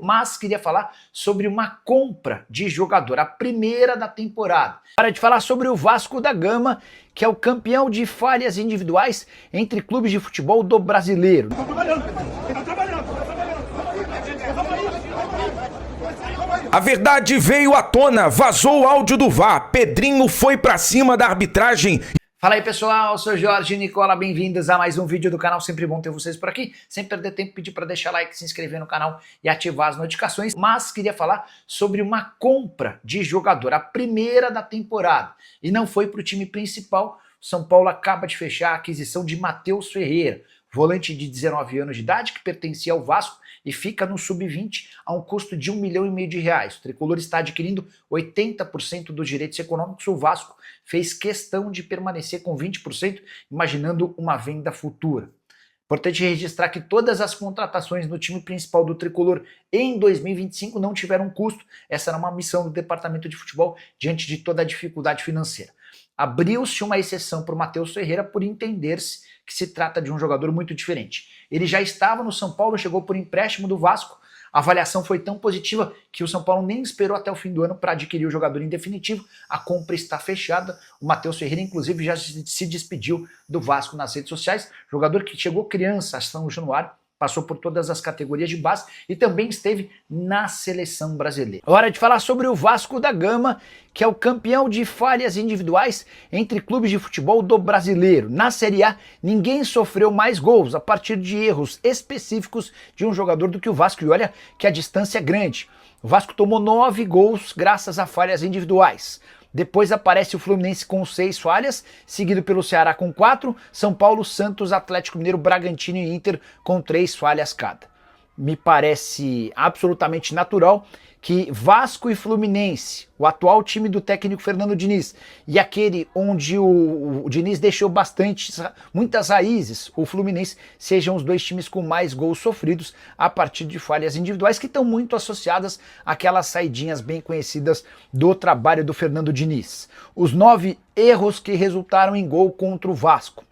Mas queria falar sobre uma compra de jogador, a primeira da temporada. Hora de falar sobre o Vasco da Gama, que é o campeão de falhas individuais entre clubes de futebol do brasileiro. A verdade veio à tona, vazou o áudio do VAR, Pedrinho foi pra cima da arbitragem. Fala aí pessoal, eu sou Jorge Nicola, bem-vindos a mais um vídeo do canal, sempre bom ter vocês por aqui, sem perder tempo, pedir para deixar like, se inscrever no canal e ativar as notificações, mas queria falar sobre uma compra de jogador, a primeira da temporada, e não foi para o time principal. O São Paulo acaba de fechar a aquisição de Matheus Ferreira, volante de 19 anos de idade que pertencia ao Vasco e fica no sub-20 a um custo de R$1,5 milhão. O tricolor está adquirindo 80% dos direitos econômicos. O Vasco fez questão de permanecer com 20%, imaginando uma venda futura. Importante registrar que todas as contratações no time principal do tricolor em 2025 não tiveram custo. Essa era uma missão do departamento de futebol diante de toda a dificuldade financeira. Abriu-se uma exceção para o Matheus Ferreira por entender-se que se trata de um jogador muito diferente. Ele já estava no São Paulo, chegou por empréstimo do Vasco. A avaliação foi tão positiva que o São Paulo nem esperou até o fim do ano para adquirir o jogador em definitivo. A compra está fechada. O Matheus Ferreira, inclusive, já se despediu do Vasco nas redes sociais. Jogador que chegou criança a São Januário, passou por todas as categorias de base e também esteve na seleção brasileira. Hora de falar sobre o Vasco da Gama, que é o campeão de falhas individuais entre clubes de futebol do brasileiro. Na Série A, ninguém sofreu mais gols a partir de erros específicos de um jogador do que o Vasco. E olha que a distância é grande. O Vasco tomou 9 gols graças a falhas individuais. Depois aparece o Fluminense com 6 falhas, seguido pelo Ceará com 4, São Paulo, Santos, Atlético Mineiro, Bragantino e Inter com 3 falhas cada. Me parece absolutamente natural que Vasco e Fluminense, o atual time do técnico Fernando Diniz, e aquele onde o Diniz deixou muitas raízes, o Fluminense, sejam os dois times com mais gols sofridos a partir de falhas individuais, que estão muito associadas àquelas saidinhas bem conhecidas do trabalho do Fernando Diniz. Os 9 erros que resultaram em gol contra o Vasco.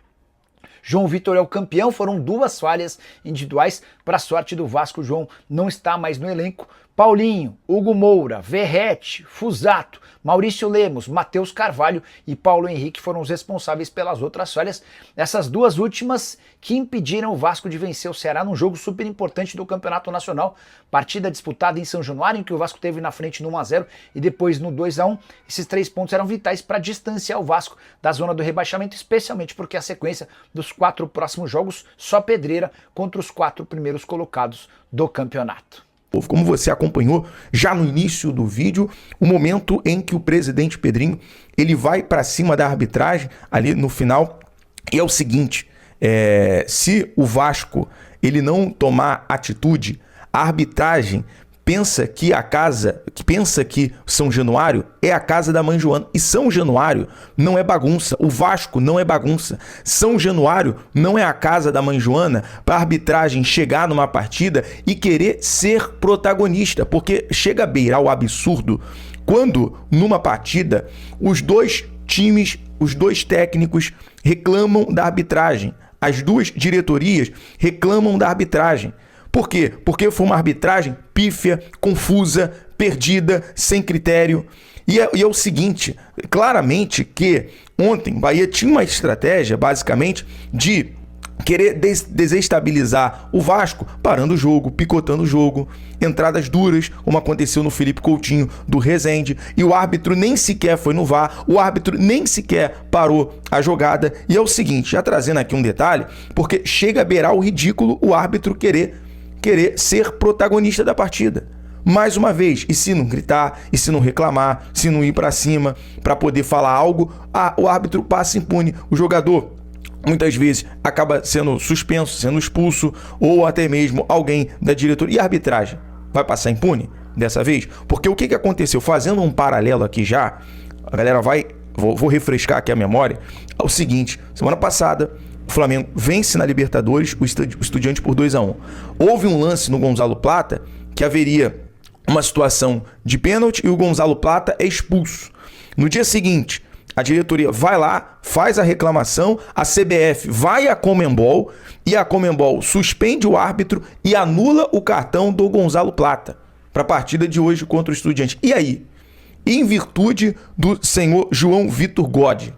João Vitor é o campeão, foram 2 falhas individuais. Para a sorte do Vasco, João não está mais no elenco. Paulinho, Hugo Moura, Verrete, Fusato, Maurício Lemos, Matheus Carvalho e Paulo Henrique foram os responsáveis pelas outras falhas. Essas 2 últimas que impediram o Vasco de vencer o Ceará num jogo super importante do Campeonato Nacional. Partida disputada em São Januário, em que o Vasco teve na frente no 1-0 e depois no 2-1. Esses 3 pontos eram vitais para distanciar o Vasco da zona do rebaixamento, especialmente porque a sequência dos 4 próximos jogos só pedreira contra os 4 primeiros colocados do campeonato. Como você acompanhou já no início do vídeo, o momento em que o presidente Pedrinho ele vai para cima da arbitragem ali no final, e é o seguinte, se o Vasco ele não tomar atitude, a arbitragem pensa que São Januário é a casa da mãe Joana. E São Januário não é bagunça. O Vasco não é bagunça. São Januário não é a casa da mãe Joana para a arbitragem chegar numa partida e querer ser protagonista. Porque chega a beirar o absurdo quando, numa partida, os 2 times, os 2 técnicos reclamam da arbitragem. As 2 diretorias reclamam da arbitragem. Por quê? Porque foi uma arbitragem pífia, confusa, perdida, sem critério. E é o seguinte, claramente que ontem Bahia tinha uma estratégia, basicamente, de querer desestabilizar o Vasco, parando o jogo, picotando o jogo, entradas duras, como aconteceu no Felipe Coutinho do Resende, e o árbitro nem sequer foi no VAR, o árbitro nem sequer parou a jogada. E é o seguinte, já trazendo aqui um detalhe, porque chega a beirar o ridículo o árbitro querer ser protagonista da partida. Mais uma vez, e se não gritar, e se não reclamar, se não ir para cima para poder falar algo, o árbitro passa impune. O jogador muitas vezes acaba sendo suspenso, sendo expulso, ou até mesmo alguém da diretoria. E a arbitragem vai passar impune dessa vez? Porque o que aconteceu? Fazendo um paralelo aqui já, a galera vou refrescar aqui a memória, é o seguinte, semana passada o Flamengo vence na Libertadores o Estudiantes por 2-1. Houve um lance no Gonzalo Plata que haveria uma situação de pênalti e o Gonzalo Plata é expulso. No dia seguinte, a diretoria vai lá, faz a reclamação, a CBF vai à Conmebol e a Conmebol suspende o árbitro e anula o cartão do Gonzalo Plata para a partida de hoje contra o Estudiantes. E aí? Em virtude do senhor João Vitor Godi,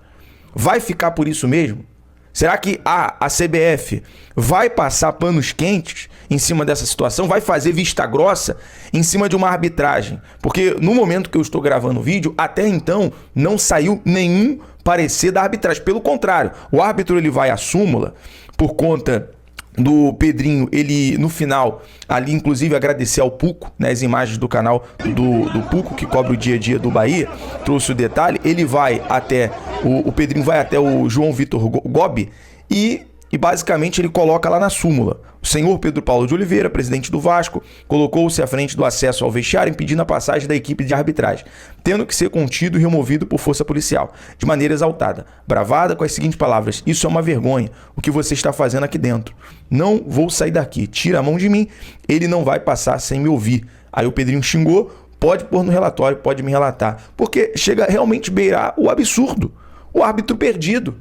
vai ficar por isso mesmo? Será que a CBF vai passar panos quentes em cima dessa situação? Vai fazer vista grossa em cima de uma arbitragem? Porque no momento que eu estou gravando o vídeo, até então não saiu nenhum parecer da arbitragem. Pelo contrário, o árbitro ele vai à súmula por conta do Pedrinho, ele no final, ali inclusive agradecer ao Puco, né, as imagens do canal do Puco, que cobre o dia a dia do Bahia, trouxe o detalhe, ele vai até, o Pedrinho vai até o João Vitor Gobi e basicamente ele coloca lá na súmula: o senhor Pedro Paulo de Oliveira, presidente do Vasco, colocou-se à frente do acesso ao vestiário impedindo a passagem da equipe de arbitragem, tendo que ser contido e removido por força policial, de maneira exaltada, bravada com as seguintes palavras: isso é uma vergonha, o que você está fazendo aqui dentro. Não vou sair daqui, tira a mão de mim, ele não vai passar sem me ouvir. Aí o Pedrinho xingou: pode pôr no relatório, pode me relatar, porque chega realmente a beirar o absurdo, o árbitro perdido.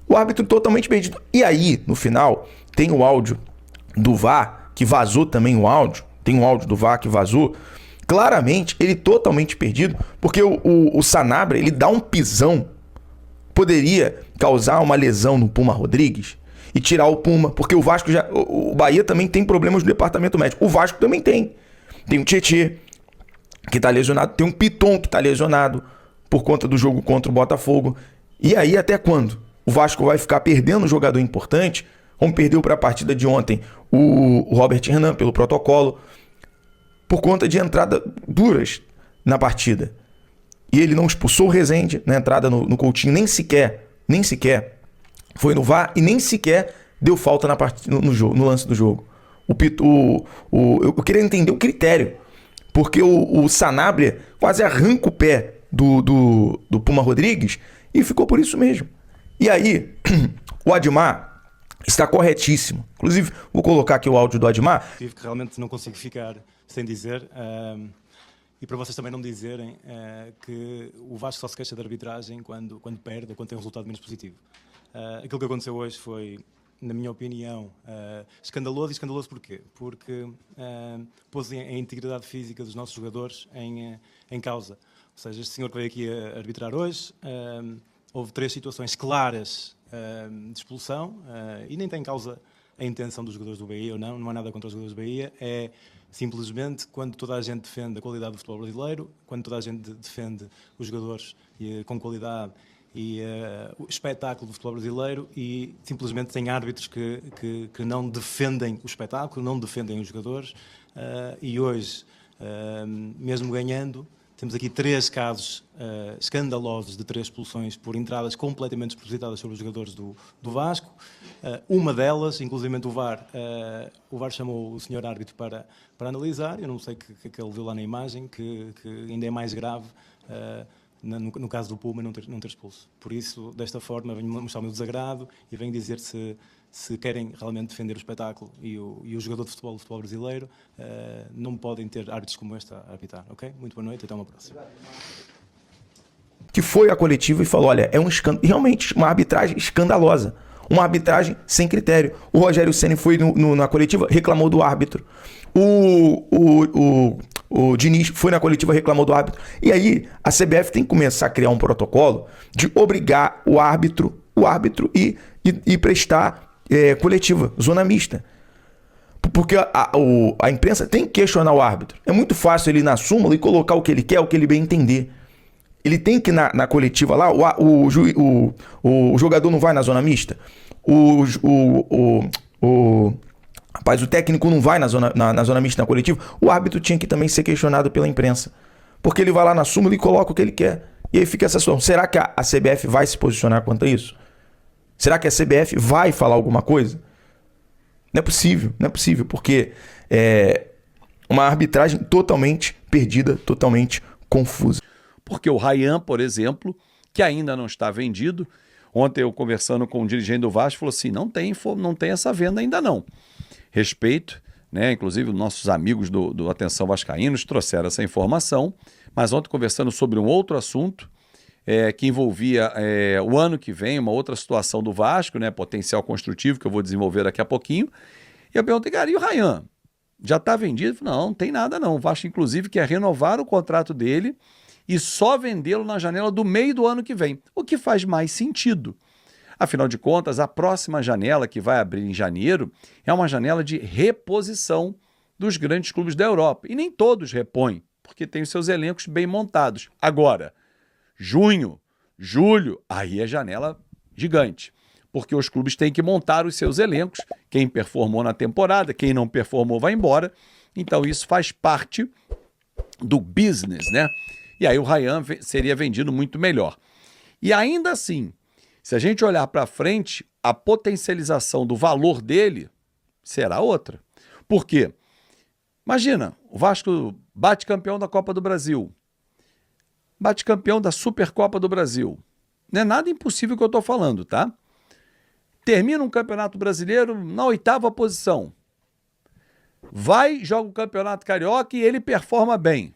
O árbitro totalmente perdido. E aí, no final, tem o áudio do VAR, que vazou também o áudio. Tem um áudio do VAR que vazou. Claramente, ele totalmente perdido, porque o Sanabria, ele dá um pisão. Poderia causar uma lesão no Puma Rodrigues e tirar o Puma, porque o Vasco já... O Bahia também tem problemas no departamento médico. O Vasco também tem. Tem o Tietê, que tá lesionado. Tem um Piton, que tá lesionado por conta do jogo contra o Botafogo. E aí, até quando? O Vasco vai ficar perdendo um jogador importante, como perdeu para a partida de ontem o Robert Renan pelo protocolo, por conta de entradas duras na partida. E ele não expulsou o Rezende na entrada no Coutinho, nem sequer foi no VAR e nem sequer deu falta no lance do jogo. Eu queria entender o critério, porque o Sanabria quase arranca o pé do Puma Rodrigues e ficou por isso mesmo. E aí, o Admar está corretíssimo. Inclusive, vou colocar aqui o áudio do Admar. Que realmente não consigo ficar sem dizer, e para vocês também não me dizerem que o Vasco só se queixa de arbitragem quando perde ou quando tem um resultado menos positivo. Aquilo que aconteceu hoje foi, na minha opinião, escandaloso. E escandaloso porquê? Porque pôs a integridade física dos nossos jogadores em causa. Ou seja, este senhor que veio aqui a arbitrar hoje... houve 3 situações claras de expulsão e nem tem em causa a intenção dos jogadores do Bahia ou não há nada contra os jogadores do Bahia, é simplesmente quando toda a gente defende a qualidade do futebol brasileiro, quando toda a gente defende os jogadores com qualidade e o espetáculo do futebol brasileiro e simplesmente tem árbitros que não defendem o espetáculo, não defendem os jogadores e hoje, mesmo ganhando, temos aqui 3 casos escandalosos de 3 expulsões por entradas completamente despropositadas sobre os jogadores do Vasco. Uma delas, inclusive o VAR chamou o senhor árbitro para analisar. Eu não sei o que ele viu lá na imagem, que ainda é mais grave no caso do Puma não ter expulso. Por isso, desta forma, venho mostrar o meu desagrado e venho dizer se querem realmente defender o espetáculo e o jogador de futebol, brasileiro, não podem ter árbitros como este a arbitrar, ok? Muito boa noite, até uma próxima. Que foi a coletiva e falou: olha, é realmente uma arbitragem escandalosa, uma arbitragem sem critério. O Rogério Ceni foi na coletiva, reclamou do árbitro. O Diniz foi na coletiva, reclamou do árbitro. E aí a CBF tem que começar a criar um protocolo de obrigar o árbitro e prestar coletiva, zona mista. Porque a imprensa tem que questionar o árbitro. É muito fácil ele ir na súmula e colocar o que ele quer, o que ele bem entender. Ele tem que ir na coletiva lá, o jogador não vai na zona mista, o técnico não vai na zona mista, na coletiva. O árbitro tinha que também ser questionado pela imprensa. Porque ele vai lá na súmula e coloca o que ele quer. E aí fica essa situação. Será que a CBF vai se posicionar quanto a isso? Será que a CBF vai falar alguma coisa? Não é possível, porque é uma arbitragem totalmente perdida, totalmente confusa. Porque o Ryan, por exemplo, que ainda não está vendido, ontem eu conversando com um dirigente do Vasco, falou assim, não tem essa venda ainda não. Respeito, né? Inclusive nossos amigos do Atenção Vascaínos trouxeram essa informação, mas ontem conversando sobre um outro assunto, que envolvia o ano que vem, uma outra situação do Vasco, né, potencial construtivo, que eu vou desenvolver daqui a pouquinho. E eu perguntei, cara, e o Ryan? Já está vendido? Não tem nada não. O Vasco, inclusive, quer renovar o contrato dele e só vendê-lo na janela do meio do ano que vem, o que faz mais sentido. Afinal de contas, a próxima janela, que vai abrir em janeiro, é uma janela de reposição dos grandes clubes da Europa. E nem todos repõem, porque tem os seus elencos bem montados. Agora, junho, julho, aí é janela gigante, porque os clubes têm que montar os seus elencos, quem performou na temporada, quem não performou vai embora, então isso faz parte do business, né? E aí o Ryan seria vendido muito melhor. E ainda assim, se a gente olhar para frente, a potencialização do valor dele será outra. Por quê? Imagina, o Vasco bate campeão da Copa do Brasil, bate campeão da Supercopa do Brasil. Não é nada impossível que eu estou falando, tá? Termina um Campeonato Brasileiro na 8ª posição. Vai, joga o Campeonato Carioca e ele performa bem.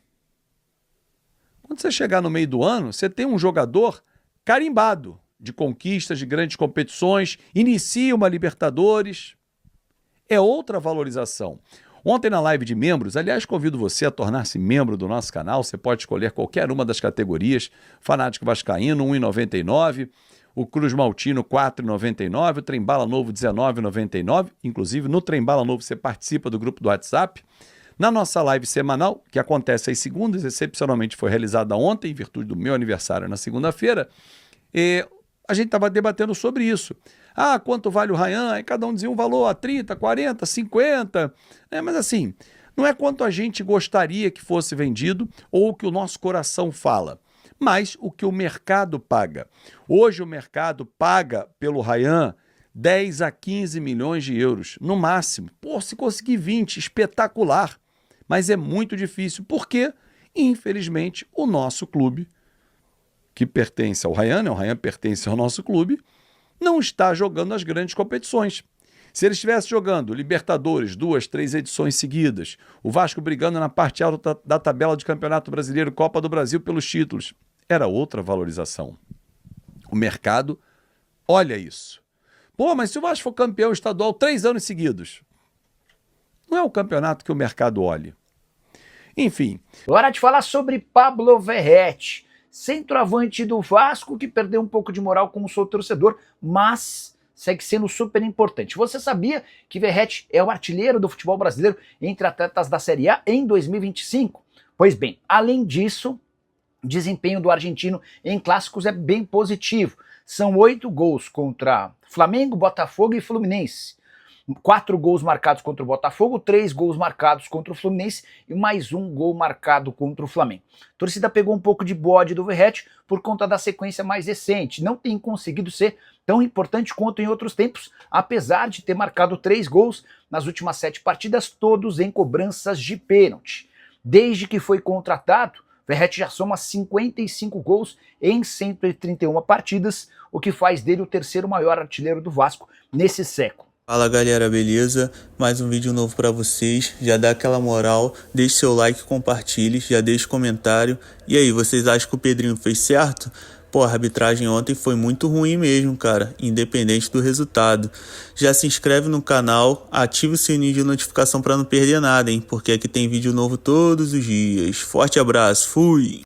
Quando você chegar no meio do ano, você tem um jogador carimbado de conquistas, de grandes competições, inicia uma Libertadores. É outra valorização. Ontem na live de membros, aliás, convido você a tornar-se membro do nosso canal, você pode escolher qualquer uma das categorias, Fanático Vascaíno, R$ 1,99, o Cruz Maltino, R$ 4,99, o Trem Bala Novo, R$ 19,99, inclusive no Trem Bala Novo você participa do grupo do WhatsApp. Na nossa live semanal, que acontece às segundas, excepcionalmente foi realizada ontem, em virtude do meu aniversário na segunda-feira, a gente estava debatendo sobre isso. Ah, quanto vale o Ryan? Aí cada um dizia um valor, 30, 40, 50. Mas assim, não é quanto a gente gostaria que fosse vendido ou o que o nosso coração fala, mas o que o mercado paga. Hoje o mercado paga pelo Ryan 10 a 15 milhões de euros, no máximo. Pô, se conseguir 20, espetacular. Mas é muito difícil, porque, infelizmente, o nosso clube, que pertence ao Ryan, né? O Ryan pertence ao nosso clube, não está jogando as grandes competições. Se ele estivesse jogando Libertadores, 2, 3 edições seguidas, o Vasco brigando na parte alta da tabela de Campeonato Brasileiro, Copa do Brasil pelos títulos, era outra valorização. O mercado olha isso. Pô, mas se o Vasco for campeão estadual 3 anos seguidos, não é o campeonato que o mercado olha. Enfim. Hora de falar sobre Pablo Verratti, centroavante do Vasco, que perdeu um pouco de moral com o seu torcedor, mas segue sendo super importante. Você sabia que Verratti é o artilheiro do futebol brasileiro entre atletas da Série A em 2025? Pois bem, além disso, o desempenho do argentino em clássicos é bem positivo. São 8 gols contra Flamengo, Botafogo e Fluminense. 4 gols marcados contra o Botafogo, 3 gols marcados contra o Fluminense e mais 1 gol marcado contra o Flamengo. A torcida pegou um pouco de bode do Verratti por conta da sequência mais recente. Não tem conseguido ser tão importante quanto em outros tempos, apesar de ter marcado 3 gols nas últimas 7 partidas, todos em cobranças de pênalti. Desde que foi contratado, Verratti já soma 55 gols em 131 partidas, o que faz dele o terceiro maior artilheiro do Vasco nesse século. Fala galera, beleza? Mais um vídeo novo pra vocês, já dá aquela moral, deixe seu like, compartilhe, já deixe comentário. E aí, vocês acham que o Pedrinho fez certo? Pô, a arbitragem ontem foi muito ruim mesmo, cara, independente do resultado. Já se inscreve no canal, ativa o sininho de notificação pra não perder nada, hein? Porque aqui tem vídeo novo todos os dias. Forte abraço, fui!